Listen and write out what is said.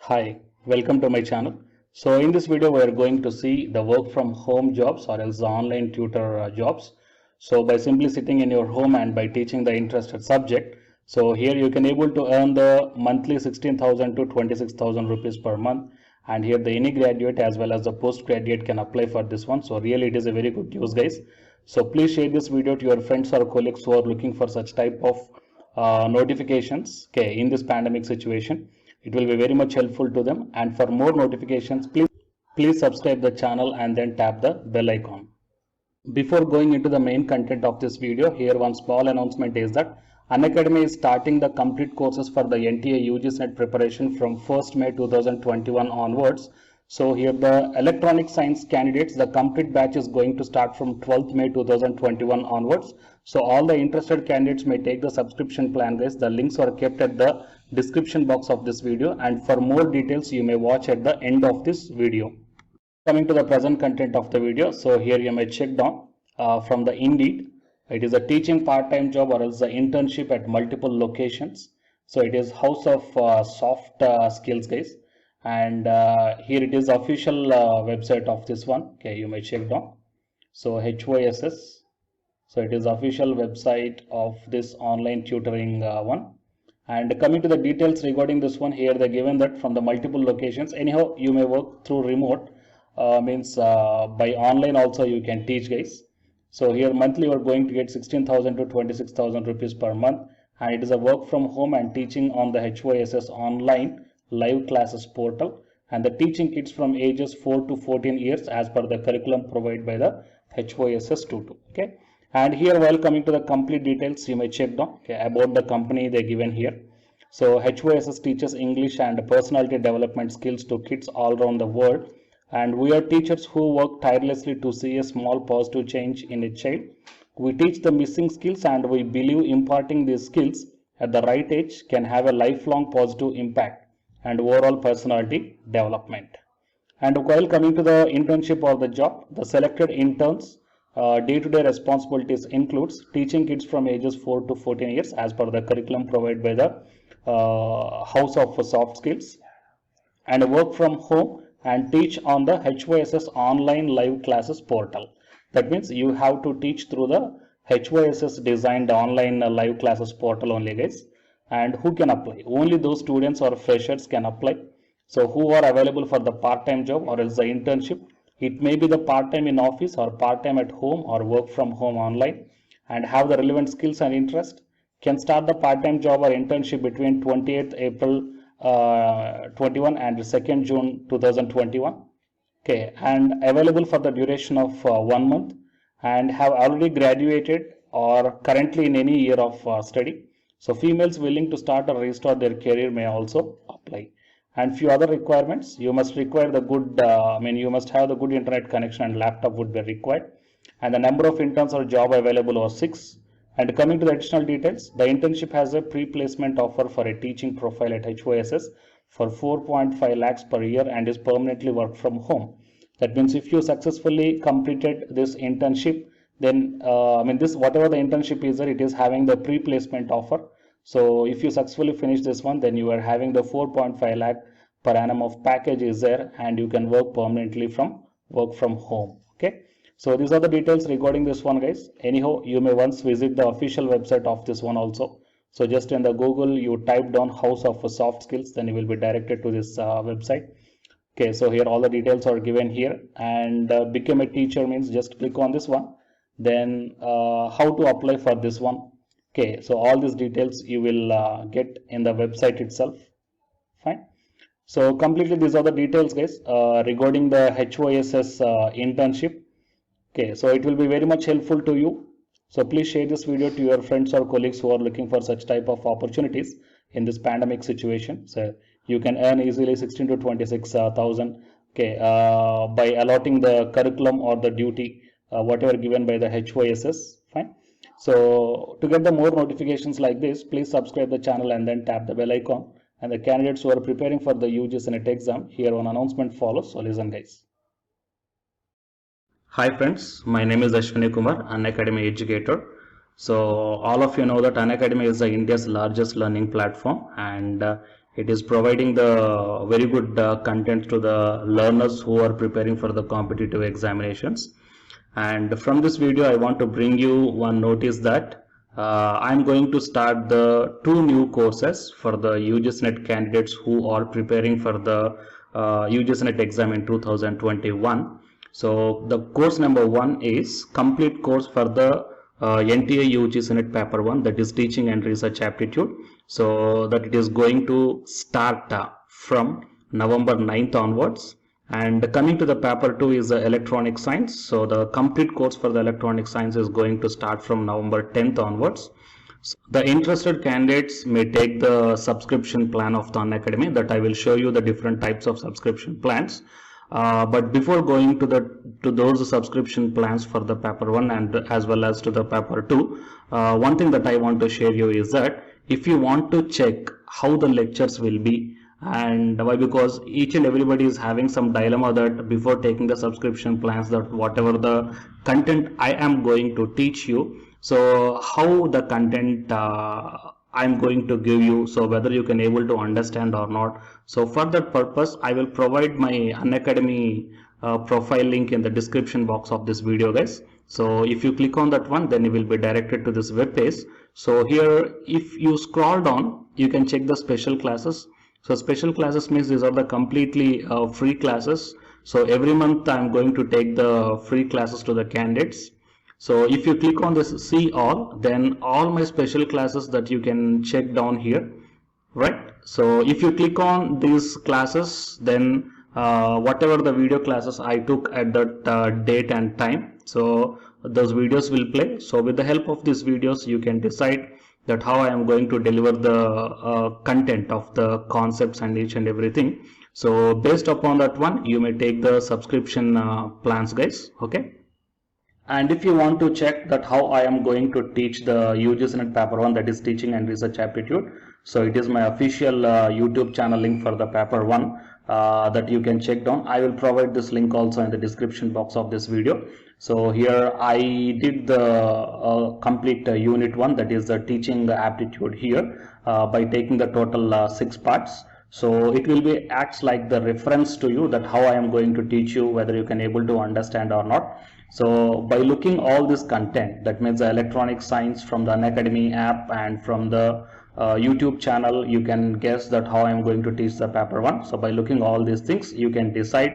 Hi, welcome to my channel. So in this video we are going to see the work from home jobs or else the online tutor jobs. So by simply sitting in your home and by teaching the interested subject, so here you can able to earn the monthly 16,000 to 26,000 rupees per month, and here the any graduate as well as the postgraduate can apply for this one. So really it is a very good news, guys. So please share this video to your friends or colleagues who are looking for such type of notifications, okay, in this pandemic situation. It will be very much helpful to them, and for more notifications please subscribe the channel and then tap the bell icon. Before going into the main content of this video, here one small announcement is that Unacademy is starting the complete courses for the NTA UGC NET preparation from 1st May 2021 onwards. So here the electronic science candidates, the complete batch is going to start from 12th May 2021 onwards. So all the interested candidates may take the subscription plan, guys. The links are kept at the description box of this video, and for more details you may watch at the end of this video. Coming to the present content of the video, so here you may check down from the Indeed. It is a teaching part-time job or else the internship at multiple locations. So it is House of Soft Skills, guys, and here it is official website of this one. Okay, you may check down. So HYSS. So it is official website of this online tutoring one. And coming to the details regarding this one, here they given that from the multiple locations. Anyhow, you may work through remote. Means by online also you can teach, guys. So here monthly you are going to get 16,000 to 26,000 rupees per month, and it is a work from home and teaching on the HYSS online live classes portal, and the teaching kids from ages 4 to 14 years as per the curriculum provided by the HYSS tutor. Okay, and here while coming to the complete details, you may check down, okay, about the company they given here. So HYSS teaches English and personality development skills to kids all around the world, and we are teachers who work tirelessly to see a small positive change in a child. We teach the missing skills, and we believe imparting these skills at the right age can have a lifelong positive impact and overall personality development. And while coming to the internship or the job, the selected interns day-to-day responsibilities includes teaching kids from ages 4 to 14 years as per the curriculum provided by the House of Soft Skills, and work from home and teach on the HYSS online live classes portal. That means you have to teach through the HYSS designed online live classes portal only, guys. And who can apply? Only those students or freshers can apply. So who are available for the part-time job or else the internship. It may be the part-time in office or part-time at home or work from home online, and have the relevant skills and interest, can start the part-time job or internship between 28th April 21 and 2nd June 2021. Okay, and available for the duration of 1 month, and have already graduated or currently in any year of study. So females willing to start or restart their career may also apply. And few other requirements: you must require the good you must have the good internet connection and laptop would be required, and the number of interns or job available are 6. And coming to the additional details, the internship has a pre-placement offer for a teaching profile at HYSS for 4.5 lakhs per year and is permanently work from home. That means if you successfully completed this internship, then this whatever the internship is there, it is having the pre-placement offer. So if you successfully finish this one, then you are having the 4.5 lakh per annum of package is there, and you can work permanently from work from home. Okay. So these are the details regarding this one, guys. Anyhow, you may once visit the official website of this one also. So just in the Google, you type down House of Soft Skills, then you will be directed to this website. Okay, so here all the details are given here, and become a teacher means just click on this one. Then how to apply for this one. Okay, so all these details you will get in the website itself. Fine. So completely these are the details, guys, regarding the HYSS internship. Okay, so it will be very much helpful to you. So please share this video to your friends or colleagues who are looking for such type of opportunities in this pandemic situation. So you can earn easily 16 to 26,000. Okay, by allotting the curriculum or the duty, whatever given by the HYSS. Fine. So to get the more notifications like this, please subscribe the channel and then tap the bell icon. And the candidates who are preparing for the UGC NET exam, here one announcement follows. So listen, guys. Hi friends, my name is Ashwini Kumar, Unacademy educator. So all of you know that Unacademy is India's largest learning platform, and It is providing the very good content to the learners who are preparing for the competitive examinations. And from this video I want to bring you one notice that I'm going to start the 2 new courses for the UGC-NET candidates who are preparing for the UGC-NET exam in 2021. So the course number 1 is complete course for the NTA UGC-NET paper 1, that is teaching and research aptitude. So that it is going to start from November 9th onwards. And coming to the paper 2 is the electronic science. So the complete course for the electronic science is going to start from November 10th onwards. So the interested candidates may take the subscription plan of the Unacademy, that I will show you the different types of subscription plans. But before going to those subscription plans for the paper 1 and as well as to the paper 2, one thing that I want to share you is that if you want to check how the lectures will be, and why, because each and everybody is having some dilemma that before taking the subscription plans, that whatever the content I am going to teach you, so how the content I'm going to give you, so whether you can able to understand or not. So for that purpose I will provide my Unacademy profile link in the description box of this video, guys. So if you click on that one, then you will be directed to this web page. So here if you scroll down, you can check the special classes. So special classes means these are the completely free classes. So every month I'm going to take the free classes to the candidates. So if you click on this see all, then all my special classes that you can check down here, right? So if you click on these classes, then whatever the video classes I took at that date and time, so those videos will play. So with the help of these videos you can decide that how I am going to deliver the content of the concepts and each and everything. So based upon that one, you may take the subscription plans, guys. Okay. And if you want to check that how I am going to teach the UGC-NET paper 1, that is teaching and research aptitude, so it is my official YouTube channel link for the paper 1 that you can check down. I will provide this link also in the description box of this video. So here I did the complete unit 1, that is the teaching aptitude here by taking the total 6 parts. So it will be acts like the reference to you that how I am going to teach you, whether you can able to understand or not. So by looking all this content, that means the electronic science from the Unacademy app and from the YouTube channel, you can guess that how I am going to teach the paper 1. So by looking all these things, you can decide